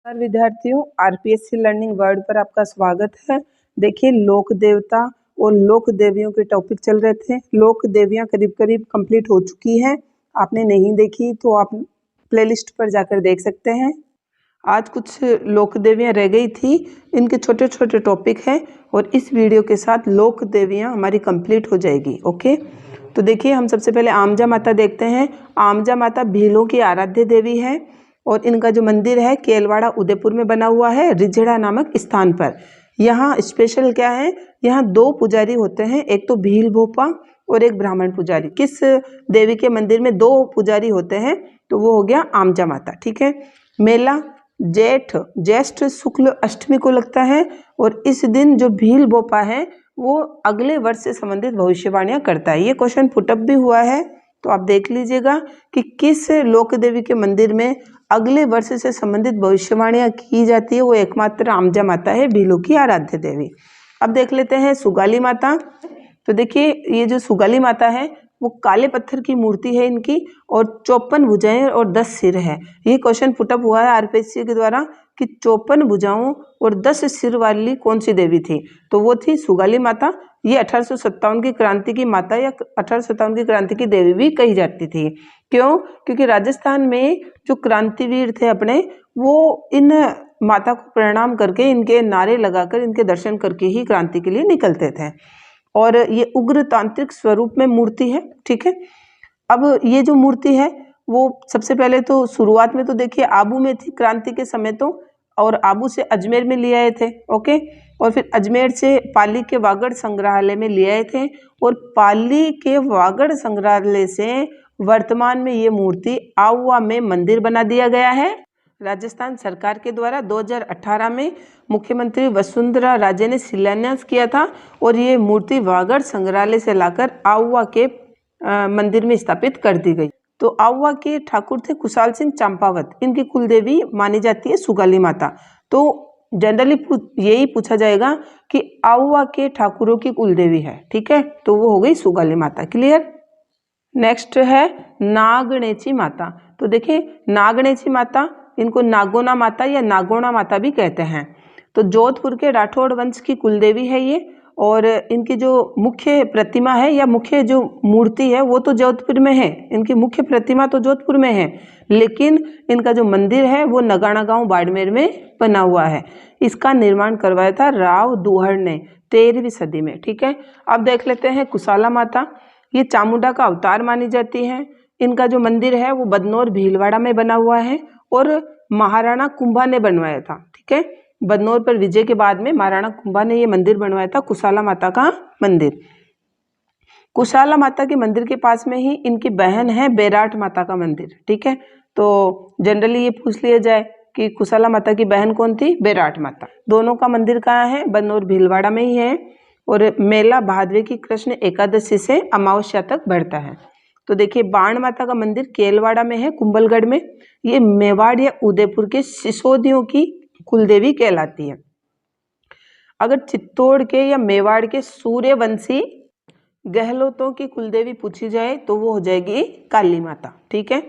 नमस्कार विद्यार्थियों, RPSC learning world पर आपका स्वागत है। देखिए, लोक देवता और लोक देवियों के टॉपिक चल रहे थे। लोक देवियां करीब करीब कंप्लीट हो चुकी हैं। आपने नहीं देखी तो आप प्लेलिस्ट पर जाकर देख सकते हैं। आज कुछ लोक देवियां रह गई थी, इनके छोटे छोटे टॉपिक हैं और इस वीडियो के साथ लोक देवियां हमारी कंप्लीट हो जाएगी। ओके, तो देखिए, हम सबसे पहले आमजा माता देखते हैं। आमजा माता भीलों की आराध्य देवी है और इनका जो मंदिर है केलवाड़ा उदयपुर में बना हुआ है, रिझड़ा नामक स्थान पर। यहाँ स्पेशल क्या है, यहाँ दो पुजारी होते हैं, एक तो भील भोपा और एक ब्राह्मण पुजारी। किस देवी के मंदिर में दो पुजारी होते हैं? तो वो हो गया आमजा माता। ठीक है। मेला ज्येष्ठ शुक्ल अष्टमी को लगता है और इस दिन जो भील भोपा है वो अगले वर्ष से संबंधित भविष्यवाणियां करता है। ये क्वेश्चन पुटअप भी हुआ है, तो आप देख लीजिएगा कि किस लोक देवी के मंदिर में अगले वर्ष से संबंधित भविष्यवाणियां की जाती है। वो एकमात्र आमजा माता है, भीलों की आराध्य देवी। अब देख लेते हैं सुगाली माता। तो देखिए, ये जो सुगाली माता है वो काले पत्थर की मूर्ति है इनकी और 54 भुजाएं और 10 सिर है। ये क्वेश्चन पुटअप हुआ है आरपीएससी के द्वारा कि 54 भुजाओं और 10 सिर वाली कौन सी देवी थी? तो वो थी सुगाली माता। ये 1857 की क्रांति की माता या 1857 की क्रांति की देवी भी कही जाती थी। क्यों? क्योंकि राजस्थान में जो क्रांतिवीर थे अपने, वो इन माता को प्रणाम करके, इनके नारे लगाकर, इनके दर्शन करके ही क्रांति के लिए निकलते थे। और ये उग्र तांत्रिक स्वरूप में मूर्ति है। ठीक है। अब ये जो मूर्ति है वो सबसे पहले तो शुरुआत में तो देखिए आबू में थी क्रांति के समय तो, और आबू से अजमेर में ले आए थे। ओके, और फिर अजमेर से पाली के वागड़ संग्रहालय में ले आए थे और पाली के वागड़ संग्रहालय से वर्तमान में ये मूर्ति आहुआ में मंदिर बना दिया गया है। राजस्थान सरकार के द्वारा 2018 में मुख्यमंत्री वसुंधरा राजे ने शिलान्यास किया था और ये मूर्ति वागड़ संग्रहालय से लाकर आहुआ के मंदिर में स्थापित कर दी गई। तो आहुआ के ठाकुर थे कुशाल सिंह चंपावत, इनकी कुलदेवी मानी जाती है सुगाली माता। तो जनरली यही पूछा जाएगा कि आहुआ के ठाकुरों की कुलदेवी है। ठीक है, तो वो हो गई सुगाली माता। क्लियर। नेक्स्ट है नागणेची माता। तो देखिए, नागणेची माता, इनको नागोना माता या नागोना माता भी कहते हैं। तो जोधपुर के राठौड़ वंश की कुलदेवी है ये, और इनकी जो मुख्य प्रतिमा है या मुख्य जो मूर्ति है वो तो जोधपुर में है, इनकी मुख्य प्रतिमा तो जोधपुर में है, लेकिन इनका जो मंदिर है वो नगाना गांव बाड़मेर में बना हुआ है। इसका निर्माण करवाया था राव दुहड़ ने 13वीं सदी में। ठीक है। अब देख लेते हैं कुशाला माता। ये चामुंडा का अवतार मानी जाती है। इनका जो मंदिर है वो बदनौर भीलवाड़ा में बना हुआ है और महाराणा कुंभा ने बनवाया था। ठीक है, बदनौर पर विजय के बाद में महाराणा कुंभा ने ये मंदिर बनवाया था, कुशाला माता का मंदिर। कुशाला माता के मंदिर के पास में ही इनकी बहन है बैराट माता का मंदिर। ठीक है, तो जनरली ये पूछ लिया जाए कि कुशाला माता की बहन कौन थी? बैराट माता। दोनों का मंदिर कहाँ है? बदनौर भीलवाड़ा में ही है। और मेला भादवे की कृष्ण एकादशी से अमावस्या तक बढ़ता है। तो देखिए, बाण माता का मंदिर केलवाड़ा में है, कुंभलगढ़ में। ये मेवाड़ या उदयपुर के सिसोदियों की कुलदेवी कहलाती है। अगर चित्तौड़ के या मेवाड़ के सूर्यवंशी गहलोतों की कुलदेवी पूछी जाए तो वो हो जाएगी काली माता। ठीक है।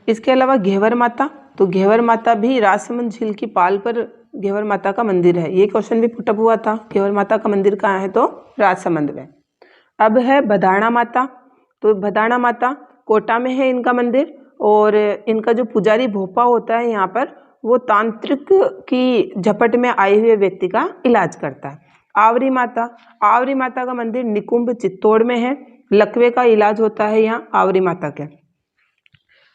इसके अलावा घेवर माता, तो घेवर माता भी राजसमंद झील की पाल पर घेवर माता का मंदिर है। ये क्वेश्चन भी पुटअप हुआ था, घेवर माता का मंदिर कहाँ है? तो राजसमंद में। अब है भदाणा माता। तो भदाणा माता कोटा में है इनका मंदिर, और इनका जो पुजारी भोपा होता है यहाँ पर, वो तांत्रिक की झपट में आए हुए व्यक्ति का इलाज करता है। आवरी माता का मंदिर निकुंभ चित्तौड़ में है। लकवे का इलाज होता है यहाँ आवरी माता के।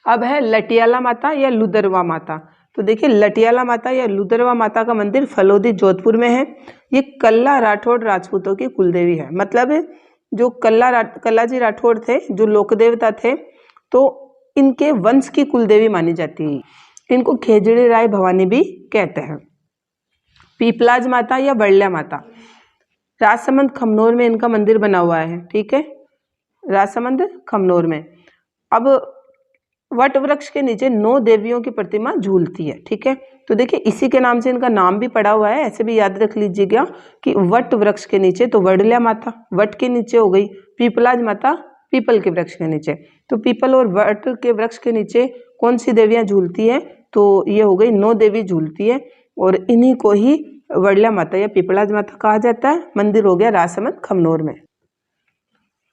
अब है लटियाला माता या लुदरवा माता। तो देखिए, लटियाला माता या लुदरवा माता का मंदिर फलोदी जोधपुर में है। ये कल्ला राठौड़ राजपूतों की कुलदेवी है। मतलब जो कल्लाजी राठौड़ थे, जो लोकदेवता थे, तो इनके वंश की कुलदेवी मानी जाती है। इनको खेजड़ी राय भवानी भी कहते हैं। पीपलाज माता या बड़ल्या माता, राजसमंद खमनोर में इनका मंदिर बना हुआ है। ठीक है, राजसमंद खमनोर में। अब वट वृक्ष के नीचे 9 देवियों की प्रतिमा झूलती है। ठीक है, तो देखिए, इसी के नाम से इनका नाम भी पड़ा हुआ है। ऐसे भी याद रख लीजिएगा कि वट वृक्ष के नीचे, तो वड़ल्या माता वट के नीचे हो गई, पीपलाज माता पीपल के वृक्ष के नीचे। तो पीपल और वट के वृक्ष के नीचे कौन सी देवियां झूलती है? तो ये हो गई 9 देवी झूलती है और इन्हीं को ही वड़ला माता या पिपलाज माता कहा जाता है। मंदिर हो गया राजसमंद खमनोर में।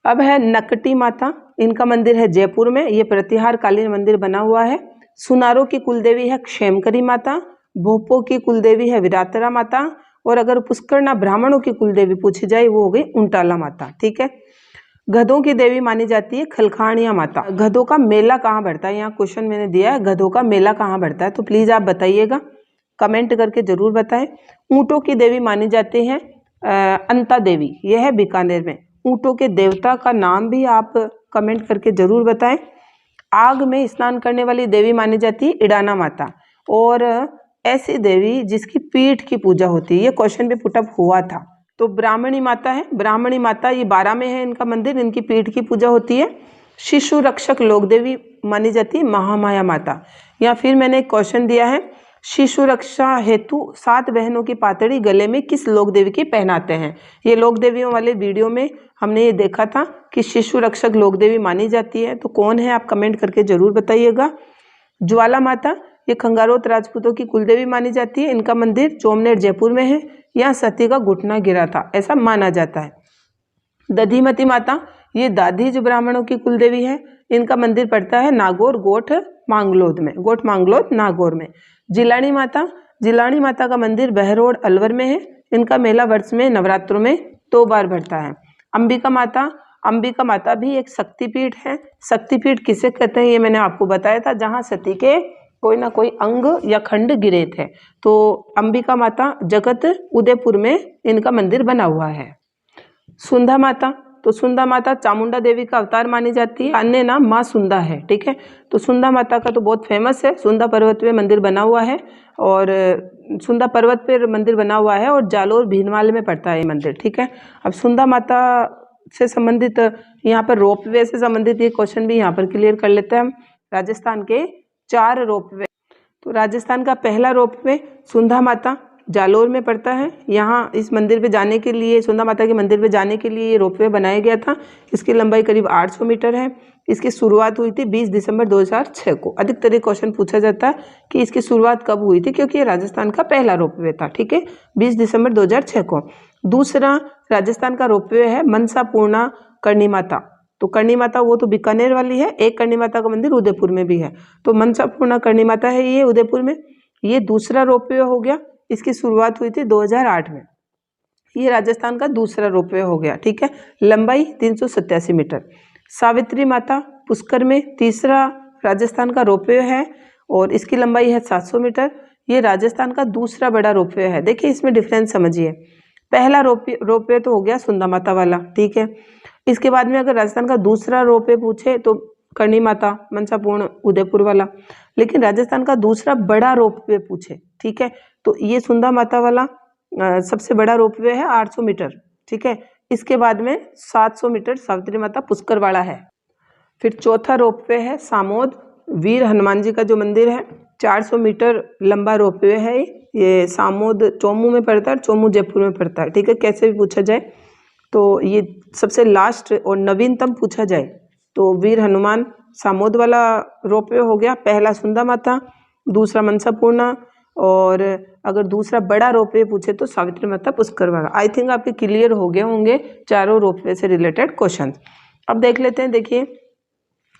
अब है नकटी माता, इनका मंदिर है जयपुर में। ये प्रतिहार कालीन मंदिर बना हुआ है। सुनारों की कुलदेवी है क्षेमकरी माता, भोपो की कुलदेवी है विरातरा माता, और अगर पुष्करना ब्राह्मणों की कुलदेवी पूछी जाए वो हो गई उंटाला माता। ठीक है। गधों की देवी मानी जाती है खलखाणिया माता। गधों का मेला कहाँ बढ़ता है, यहाँ क्वेश्चन मैंने दिया है, गधों का मेला कहाँ बढ़ता है, तो प्लीज आप बताइएगा, कमेंट करके जरूर बताएं। ऊंटों की देवी मानी जाती है अंता देवी, यह है बीकानेर में। ऊंटों के देवता का नाम भी आप कमेंट करके जरूर बताएं। आग में स्नान करने वाली देवी मानी जाती है इडाना माता, और ऐसी देवी जिसकी पीठ की पूजा होती है, ये क्वेश्चन भी पुटअप हुआ था। तो ब्राह्मणी माता है, ब्राह्मणी माता ये 12 में है इनका मंदिर, इनकी पीठ की पूजा होती है। शिशु रक्षक लोक देवी मानी जाती है महामाया माता। या फिर मैंने एक क्वेश्चन दिया है, शिशु रक्षा हेतु 7 बहनों की पातड़ी गले में किस लोक देवी की पहनाते हैं। ये लोक देवियों वाले वीडियो में हमने ये देखा था कि शिशु रक्षक लोक देवी मानी जाती है, तो कौन है आप कमेंट करके जरूर बताइएगा। ज्वाला माता ये खंगारोत राजपूतों की कुलदेवी मानी जाती है। इनका मंदिर चोमनेर जयपुर में है। यहाँ सती का घुटना गिरा था ऐसा माना जाता है। दधिमती माता ये दादीज ब्राह्मणों की कुलदेवी है। इनका मंदिर पड़ता है नागौर गोठ मांगलोद में, गोठ मांगलोद नागौर में। जिलानी माता, जिलानी माता का मंदिर बहरोड अलवर में है। इनका मेला वर्ष में नवरात्रों में 2 बार बढ़ता है। अंबिका माता, अंबिका माता भी एक शक्तिपीठ है। शक्तिपीठ किसे कहते हैं ये मैंने आपको बताया था, जहाँ सती के कोई ना कोई अंग या खंड गिरे थे। तो अंबिका माता जगत उदयपुर में इनका मंदिर बना हुआ है। सुंधा माता, तो सुंधा माता चामुंडा देवी का अवतार मानी जाती है, अन्य नाम माँ सुंधा है। ठीक है। तो सुंधा माता का तो बहुत फेमस है, सुंधा पर्वत पे मंदिर बना हुआ है, और सुंधा पर्वत पे मंदिर बना हुआ है और जालोर भीनमाल में पड़ता है ये मंदिर। ठीक है। अब सुंधा माता से संबंधित यहाँ पर रोपवे से संबंधित ये क्वेश्चन भी यहाँ पर क्लियर कर लेते हैं हम। राजस्थान के 4 रोपवे, तो राजस्थान का पहला रोपवे सुंधा माता जालोर में पड़ता है। यहाँ इस मंदिर पे जाने के लिए, सुंधा माता के मंदिर पे जाने के लिए ये रोपवे बनाया गया था। इसकी लंबाई करीब 800 मीटर है। इसकी शुरुआत हुई थी 20 दिसंबर 2006 को। अधिकतर ये क्वेश्चन पूछा जाता है कि इसकी शुरुआत कब हुई थी, क्योंकि ये राजस्थान का पहला रोपवे था। ठीक है, 20 दिसंबर 2006 को। दूसरा राजस्थान का रोपवे है मनसा पूर्णा करणी माता। तो करणी माता वो तो बीकानेर वाली है, एक करणी माता का मंदिर उदयपुर में भी है। तो मनसा पूर्णा करणी माता है ये उदयपुर में। ये दूसरा रोपवे हो गया। इसकी शुरुआत हुई थी 2008 में। ये राजस्थान का दूसरा रोपवे हो गया। ठीक है, लंबाई 387 मीटर। सावित्री माता पुष्कर में तीसरा राजस्थान का रोपवे है और इसकी लंबाई है 700 मीटर। ये राजस्थान का दूसरा बड़ा रोपवे है। देखिए इसमें डिफरेंस समझिए। पहला रोपवे तो हो गया सुंधा माता वाला। ठीक है, इसके बाद में अगर राजस्थान का दूसरा रोपवे पूछे तो करणी माता मनसापूर्ण उदयपुर वाला। लेकिन राजस्थान का दूसरा बड़ा रोपवे पूछे, ठीक है, तो ये सुंधा माता वाला सबसे बड़ा रोपवे है 800 मीटर। ठीक है, इसके बाद में 700 मीटर सावित्री माता पुष्कर वाला है। फिर चौथा रोपवे है सामोद वीर हनुमान जी का जो मंदिर है, 400 मीटर लंबा रोपवे है। ये सामोद चोमू में पड़ता है, चोमू जयपुर में पड़ता है। ठीक है, कैसे भी पूछा जाए तो ये सबसे लास्ट और नवीनतम पूछा जाए तो वीर हनुमान सामोद वाला रोपवे हो गया। पहला सुंधा माता, दूसरा मनसापूर्णा, और अगर दूसरा बड़ा रोपवे पूछे तो सावित्री माता पुष्कर वाला। आई थिंक आपके क्लियर हो गए होंगे चारों रोपवे से रिलेटेड क्वेश्चन। अब देख लेते हैं। देखिए,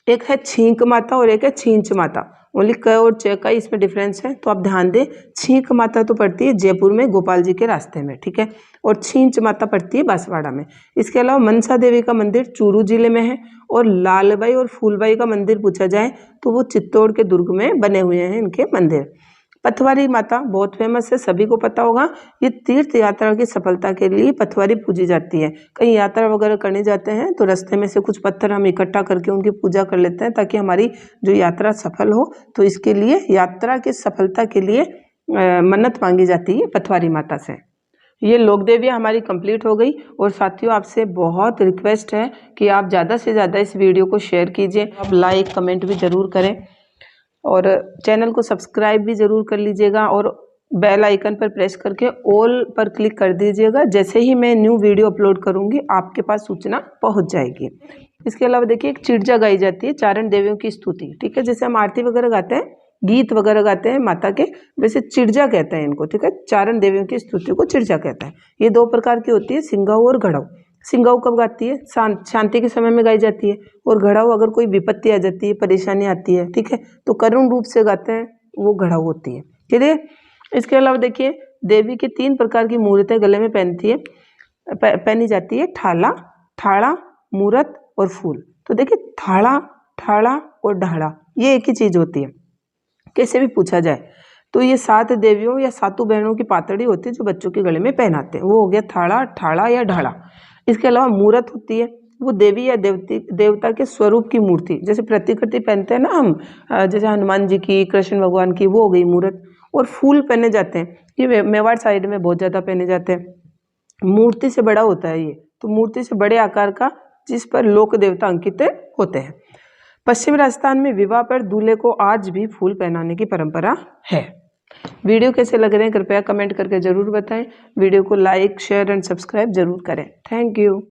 एक है छींक माता और एक है छींच माता। ओनली क और च का इसमें डिफरेंस है, तो आप ध्यान दें। छींक माता तो पड़ती है जयपुर में गोपाल जी के रास्ते में। ठीक है, और छींच माता पड़ती है बांसवाड़ा में। इसके अलावा मनसा देवी का मंदिर चूरू जिले में है, और लालबाई और फूलबाई का मंदिर पूछा जाए तो वो चित्तौड़ के दुर्ग में बने हुए हैं इनके मंदिर। पथवारी माता बहुत फेमस है, सभी को पता होगा। ये तीर्थ यात्रा की सफलता के लिए पथवारी पूजी जाती है। कहीं यात्रा वगैरह करने जाते हैं तो रास्ते में से कुछ पत्थर हम इकट्ठा करके उनकी पूजा कर लेते हैं ताकि हमारी जो यात्रा सफल हो। तो इसके लिए यात्रा की सफलता के लिए मन्नत मांगी जाती है पथवारी माता से। ये लोक देवियाँ हमारी कंप्लीट हो गई। और साथियों, आपसे बहुत रिक्वेस्ट है कि आप ज़्यादा से ज़्यादा इस वीडियो को शेयर कीजिए। आप लाइक कमेंट भी ज़रूर करें और चैनल को सब्सक्राइब भी ज़रूर कर लीजिएगा, और बेल आइकन पर प्रेस करके ऑल पर क्लिक कर दीजिएगा। जैसे ही मैं न्यू वीडियो अपलोड करूँगी आपके पास सूचना पहुँच जाएगी। इसके अलावा देखिए, एक चिड़जा गाई जाती है चारण देवियों की स्तुति। ठीक है, जैसे हम आरती वगैरह गाते हैं गीत वगैरह गाते हैं माता के, वैसे चिड़जा कहते हैं इनको, ठीक है। चारण देवियों की स्तुति को चिड़जा कहता है। ये दो प्रकार की होती है, सिंगाऊ और घड़ाऊ। सिंगाऊ कब गाती है? शांति के समय में गाई जाती है, और घड़ाऊ अगर कोई विपत्ति आ जाती है, परेशानी आती है, ठीक है, तो करुण रूप से गाते हैं, वो घड़ाऊ होती है, ठीक है। इसके अलावा देखिए देवी की 3 प्रकार की मूर्तें गले में पहनी जाती है, ठाला, ठाड़ा, मूरत और फूल। तो देखिए थाड़ा, ठाड़ा और ढाड़ा ये एक ही चीज होती है, कैसे भी पूछा जाए तो ये 7 देवियों या 7 बहनों की पातड़ी होती है जो बच्चों के गले में पहनाते हैं, वो हो गया थाड़ा, ठाड़ा या ढाड़ा। इसके अलावा मूरत होती है, वो देवी या देवता के स्वरूप की मूर्ति, जैसे प्रतिकृति पहनते हैं ना हम, जैसे हनुमान जी की, कृष्ण भगवान की, वो हो गई मूरत। और फूल पहने जाते हैं, ये मेवाड़ साइड में बहुत ज्यादा पहने जाते हैं। मूर्ति से बड़ा होता है ये, तो मूर्ति से बड़े आकार का, जिस पर लोक देवता अंकित होते हैं। पश्चिम राजस्थान में विवाह पर दूल्हे को आज भी फूल पहनाने की परंपरा है। वीडियो कैसे लग रहे हैं कृपया कमेंट करके जरूर बताएं। वीडियो को लाइक, शेयर एंड सब्सक्राइब जरूर करें। Thank you.